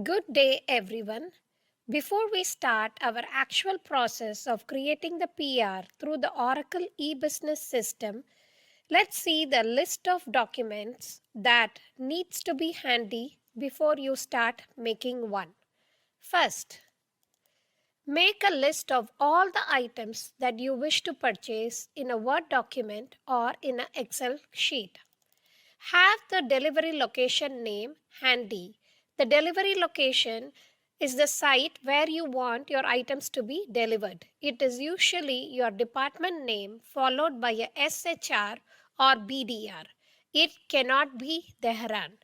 Good day, everyone. Before we start our actual process of creating the PR through the Oracle e-business system, let's see the list of documents that needs to be handy before you start making one. First, make a list of all the items that you wish to purchase in a Word document or in an Excel sheet. Have the delivery location name handy. The delivery location is the site where you want your items to be delivered. It is usually your department name followed by a SHR or BDR. It cannot be Dehran.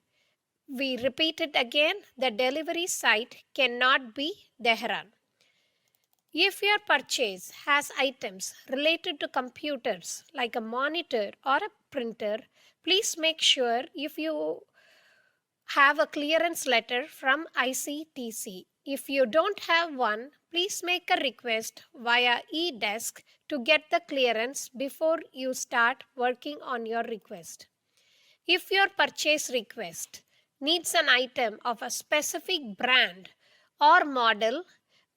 We repeat it again, the delivery site cannot be Dehran. If your purchase has items related to computers like a monitor or a printer, please make sure if you have a clearance letter from ICTC. If you don't have one, please make a request via e-desk to get the clearance before you start working on your request. If your purchase request needs an item of a specific brand or model,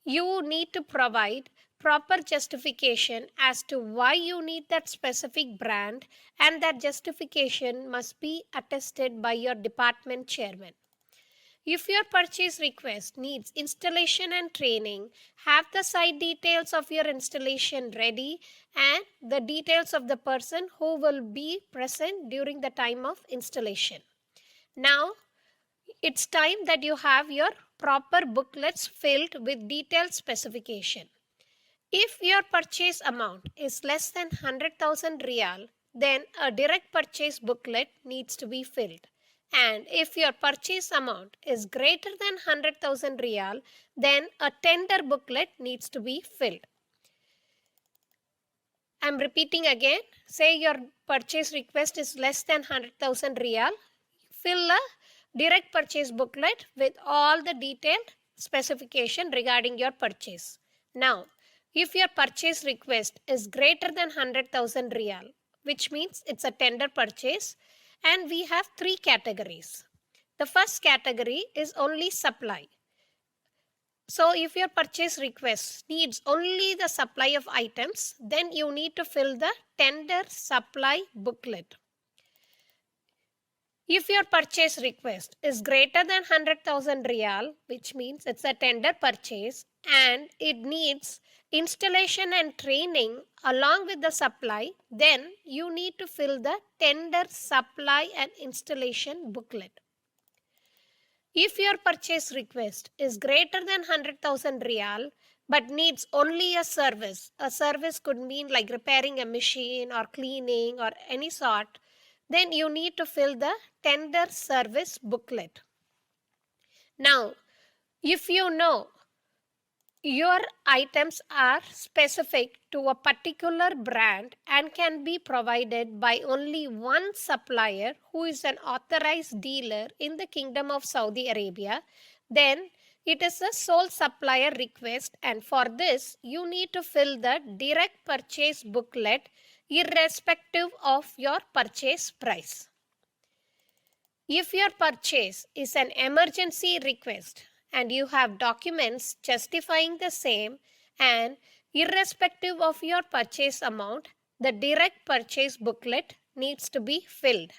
you need to provide proper justification as to why you need that specific brand, and that justification must be attested by your department chairman. If your purchase request needs installation and training, have the site details of your installation ready and the details of the person who will be present during the time of installation. Now, it's time that you have your proper booklets filled with detailed specification. If your purchase amount is less than 100,000 Riyal, then a direct purchase booklet needs to be filled. And if your purchase amount is greater than 100,000 Riyal, then a tender booklet needs to be filled. I'm repeating again. Say your purchase request is less than 100,000 Riyal. Fill a direct purchase booklet with all the detailed specification regarding your purchase. Now, if your purchase request is greater than 100,000 Riyal, which means it's a tender purchase, and we have three categories. The first category is only supply. So if your purchase request needs only the supply of items, then you need to fill the tender supply booklet. If your purchase request is greater than 100,000 Riyal, which means it's a tender purchase and it needs installation and training along with the supply, then you need to fill the tender supply and installation booklet. If your purchase request is greater than 100,000 Riyal but needs only a service could mean like repairing a machine or cleaning or any sort, then you need to fill the tender service booklet. Now, if you know your items are specific to a particular brand and can be provided by only one supplier who is an authorized dealer in the Kingdom of Saudi Arabia, then it is a sole supplier request, and for this you need to fill the direct purchase booklet irrespective of your purchase price. If your purchase is an emergency request and you have documents justifying the same, and irrespective of your purchase amount, the direct purchase booklet needs to be filled.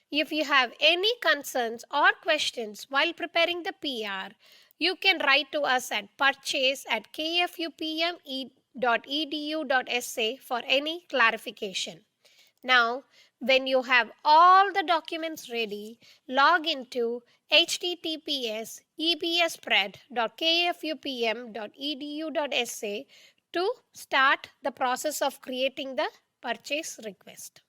If you have any concerns or questions while preparing the PR, you can write to us at purchase@kfupm.edu.sa for any clarification. Now, when you have all the documents ready, log into https://ebsspread.kfupm.edu.sa to start the process of creating the purchase request.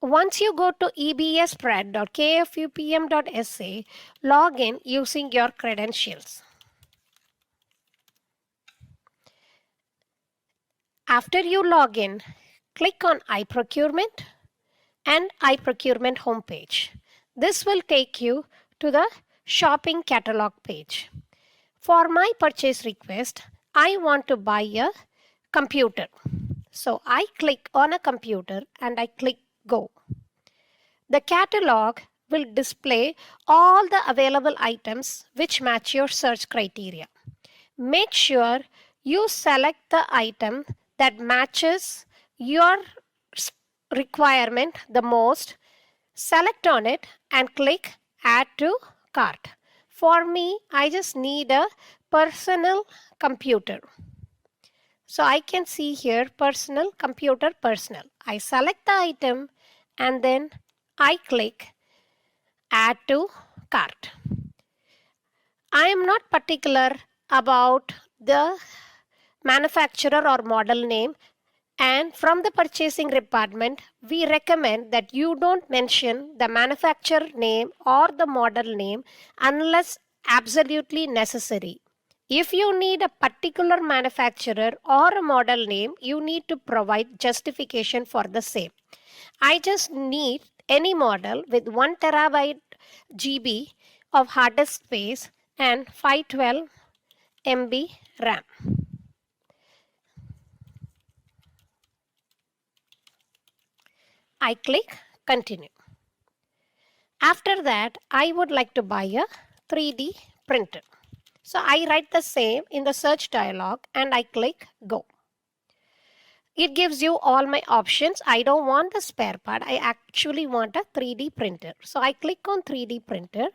Once you go to ebsspread.kfupm.sa, log in using your credentials. After you log in, click on i-Procurement and i-Procurement homepage. This will take you to the shopping catalog page. For my purchase request, I want to buy a computer. So I click on a computer and I click Go. The catalog will display all the available items which match your search criteria. Make sure you select the item that matches your requirement the most. Select on it and click Add to Cart. For me, I just need a personal computer. So I can see here personal computer personal. I select the item and then I click Add to Cart. I am not particular about the manufacturer or model name, and from the purchasing department we recommend that you don't mention the manufacturer name or the model name unless absolutely necessary. If you need a particular manufacturer or a model name, you need to provide justification for the same. I just need any model with 1 terabyte GB of hard disk space and 512 MB RAM. I click Continue. After that, I would like to buy a 3D printer. So I write the same in the search dialog and I click Go. It gives you all my options. I don't want the spare part. I actually want a 3D printer. So I click on 3D printer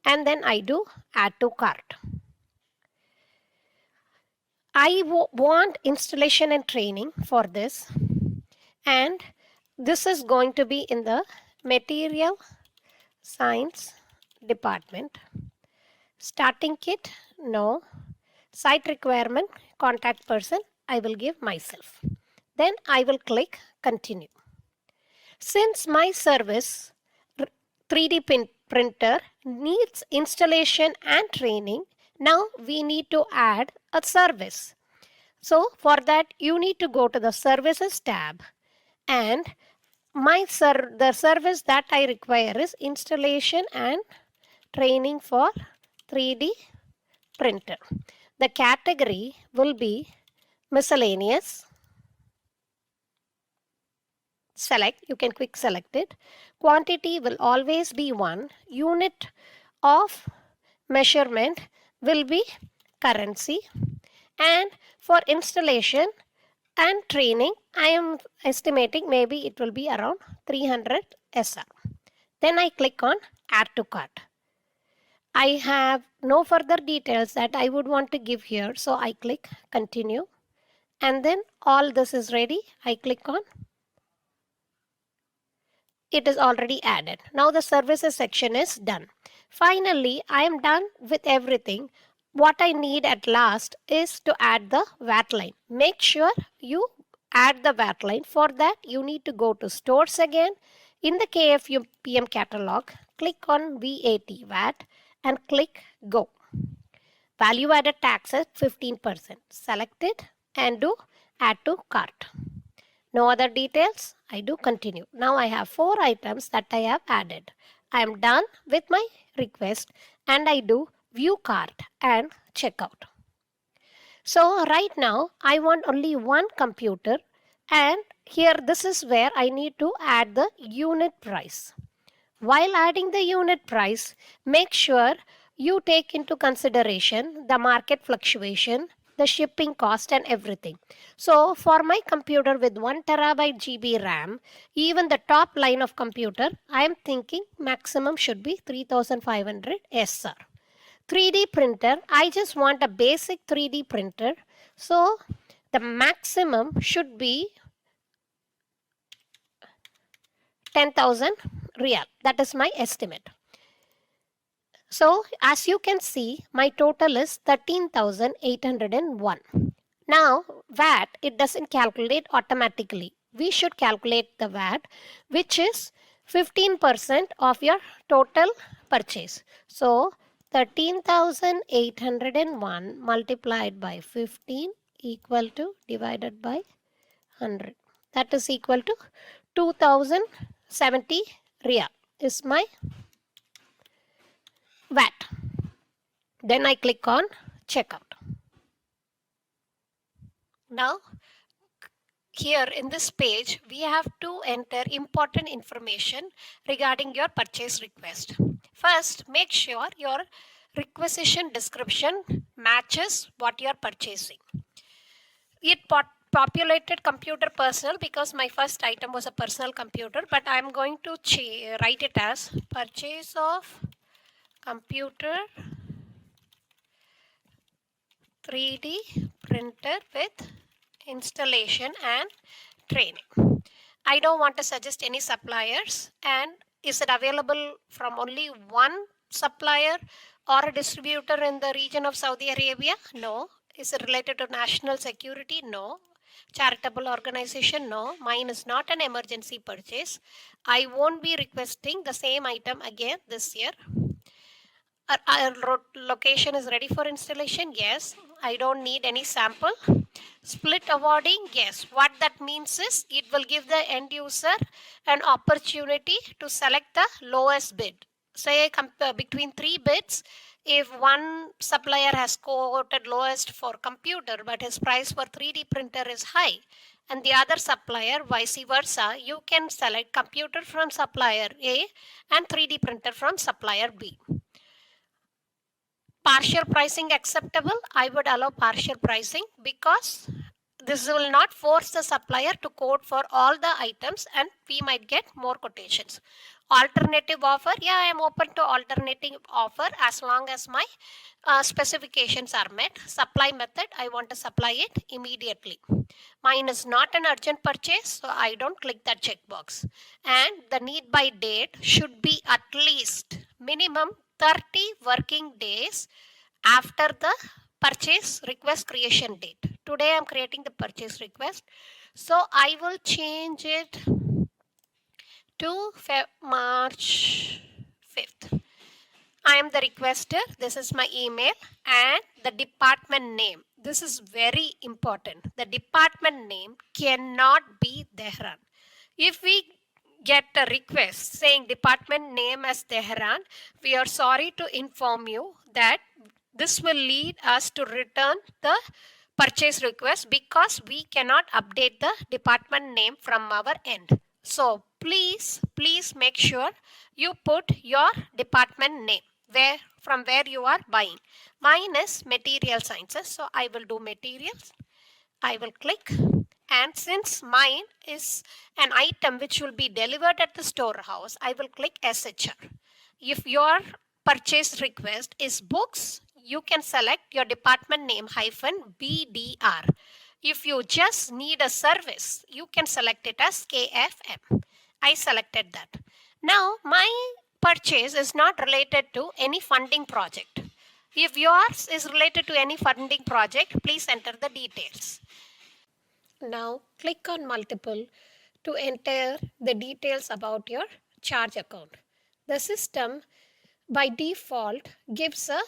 and then I do Add to Cart. I want installation and training for this, and this is going to be in the material science department. Starting kit, no. Site requirement, contact person, I will give myself. Then I will click Continue. Since my service 3D printer needs installation and training, now we need to add a service. So for that you need to go to the Services tab, and the service that I require is installation and training for 3D printer. The category will be miscellaneous. Select, you can quick select it. Quantity will always be 1. Unit of measurement will be currency. And for installation and training, I am estimating maybe it will be around 300 SR. Then I click on Add to Cart. I have no further details that I would want to give here, so I click Continue. And then all this is ready. I click on it is already added. Now the services section is done. Finally, I am done with everything. What I need at last is to add the VAT line. Make sure you add the VAT line. For that, you need to go to Stores again. In the KFUPM catalog, click on VAT and click Go. Value added tax at 15%. Select it and do Add to Cart. No other details. I do Continue. Now I have 4 items that I have added. I am done with my request and I do View Cart and Checkout. So right now I want only one computer, and here this is where I need to add the unit price. While adding the unit price, make sure you take into consideration the market fluctuation, the shipping cost and everything. So for my computer with 1 terabyte GB RAM, even the top line of computer, I am thinking maximum should be 3500 SR. 3D printer, I just want a basic 3D printer. So the maximum should be 10,000 real. That is my estimate. So as you can see, my total is 13,801. Now VAT, it doesn't calculate automatically. We should calculate the VAT, which is 15% of your total purchase. So 13,801 multiplied by 15 equal to divided by 100. That is equal to 2070 real is my VAT. Then I click on Checkout. Now here in this page, we have to enter important information regarding your purchase request. First, make sure your requisition description matches what you are purchasing. It populated computer personal because my first item was a personal computer, but I'm going to write it as purchase of computer 3D printer with installation and training. I don't want to suggest any suppliers. And is it available from only one supplier or a distributor in the region of Saudi Arabia? No. Is it related to national security? No. Charitable organization? No. Mine is not an emergency purchase. I won't be requesting the same item again this year. Our location is ready for installation? Yes. I don't need any sample. Split awarding? Yes. What that means is it will give the end user an opportunity to select the lowest bid. Say between 3 bids, if one supplier has quoted lowest for computer but his price for 3D printer is high, and the other supplier vice versa, you can select computer from supplier A and 3D printer from supplier B. Partial pricing acceptable? I would allow partial pricing because this will not force the supplier to quote for all the items and we might get more quotations. Alternative offer? Yeah, I am open to alternative offer as long as my specifications are met. Supply method, I want to supply it immediately. Mine is not an urgent purchase, so I don't click that checkbox. And the need by date should be at least minimum 30 working days after the purchase request creation date. Today I am creating the purchase request. So I will change it to March 5th. I am the requester. This is my email and the department name. This is very important. The department name cannot be Tehran. If we get a request saying department name as Tehran, we are sorry to inform you that this will lead us to return the purchase request because we cannot update the department name from our end. So please make sure you put your department name from where you are buying. Mine is material sciences, so I will do materials. I will click, and since mine is an item which will be delivered at the storehouse, I will click SHR. If your purchase request is books, you can select your department name -BDR. If you just need a service, you can select it as KFM. I selected that. Now my purchase is not related to any funding project. If yours is related to any funding project, please enter the details. Now click on multiple to enter the details about your charge account. The system by default gives a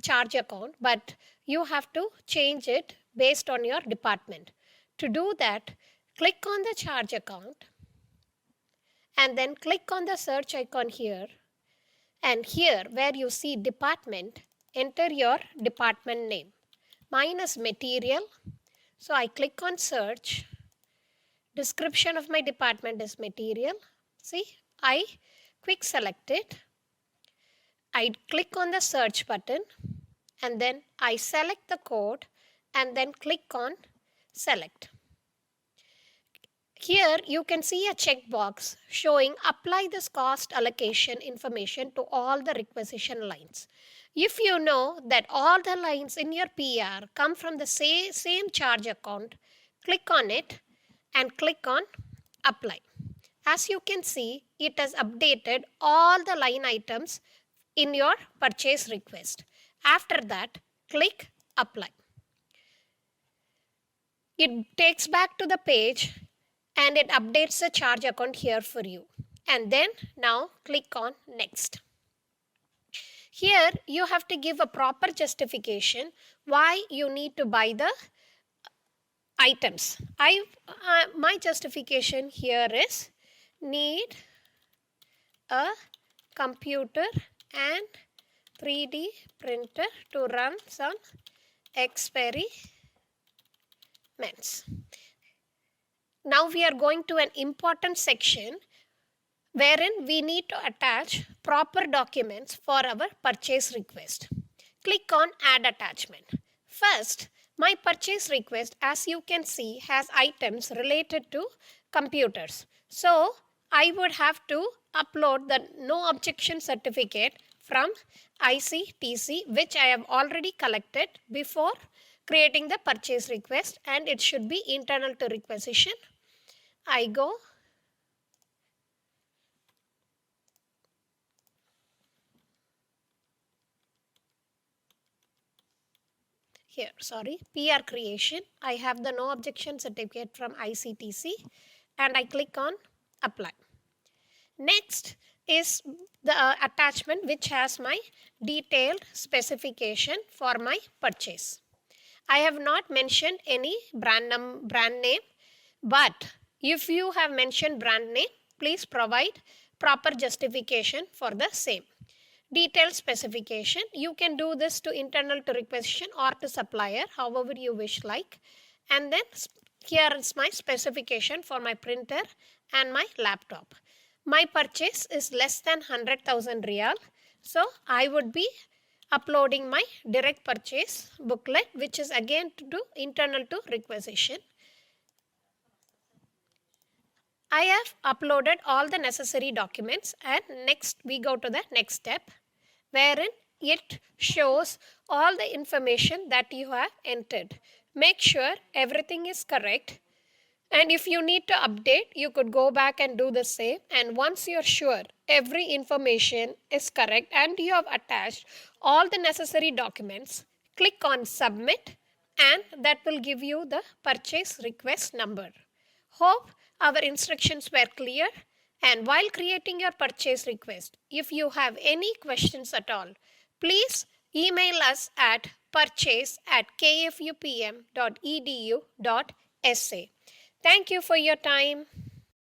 charge account, but you have to change it based on your department. To do that, click on the charge account and then click on the search icon here. And here where you see department, enter your department name. Mine is material. So I click on search. Description of my department is material. See, I quick select it. I click on the search button and then I select the code and then click on select. Here you can see a checkbox showing apply this cost allocation information to all the requisition lines. If you know that all the lines in your PR come from the same charge account, click on it and click on apply. As you can see, it has updated all the line items in your purchase request. After that, click apply. It takes back to the page and it updates the charge account here for you. And then now click on next. Here you have to give a proper justification why you need to buy the items. My justification here is need a computer and 3D printer to run some experiments. now we are going to an important section wherein we need to attach proper documents for our purchase request. Click on Add Attachment. First, my purchase request, as you can see, has items related to computers. So, I would have to upload the no objection certificate from ICTC, which I have already collected before creating the purchase request, and it should be internal to requisition. I go here, PR creation. I have the no objection certificate from ICTC and I click on apply. Next is the attachment which has my detailed specification for my purchase. I have not mentioned any brand name, but if you have mentioned brand name, please provide proper justification for the same. Detailed specification, you can do this to internal to requisition or to supplier, however you wish like. And then here is my specification for my printer and my laptop. My purchase is less than 100,000 Riyal. So I would be uploading my direct purchase booklet, which is again to do internal to requisition. I have uploaded all the necessary documents, and next we go to the next step wherein it shows all the information that you have entered. Make sure everything is correct, and if you need to update, you could go back and do the same. And once you're sure every information is correct and you have attached all the necessary documents, click on submit, and that will give you the purchase request number. Hope our instructions were clear. And while creating your purchase request, if you have any questions at all, please email us at purchase@kfupm.edu.sa. Thank you for your time.